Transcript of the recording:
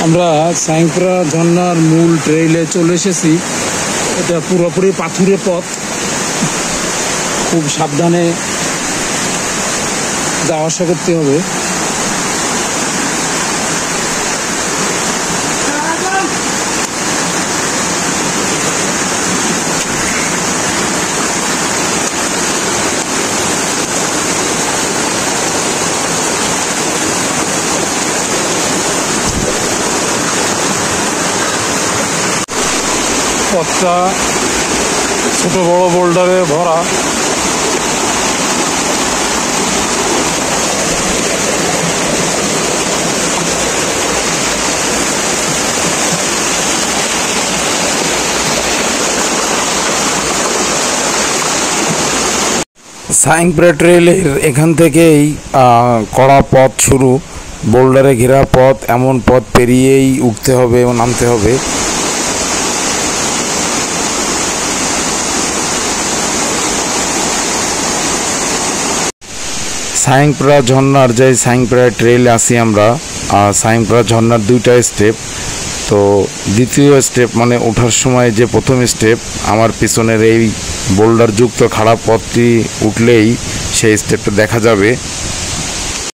আমরা সাইংপ্রা ঝর্ণার মূল ট্রেইলে চলে এসেছি। এটা পুরোপুরি পাথুরে পথ, খুব সাবধানে যাওয়া আসা করতে হবে। পথটা ছোট বড় বোল্ডারে ভরা। সাইংপ্রা ট্রেইলের এখান থেকেই কড়া পথ শুরু, বোল্ডারে ঘেরা পথ। এমন পথ পেরিয়েই উঠতে হবে এবং নামতে হবে। সাইংপ্রা ঝর্ণার যে সাইংপ্রা ট্রেইলে আসি আমরা, সাইংপ্রা ঝর্ণার দুইটা স্টেপ। তো দ্বিতীয় স্টেপ মানে ওঠার সময় যে প্রথম স্টেপ, আমার পিছনের এই বোল্ডার যুক্ত খাড়া পথটি উঠলেই সেই স্টেপটা দেখা যাবে।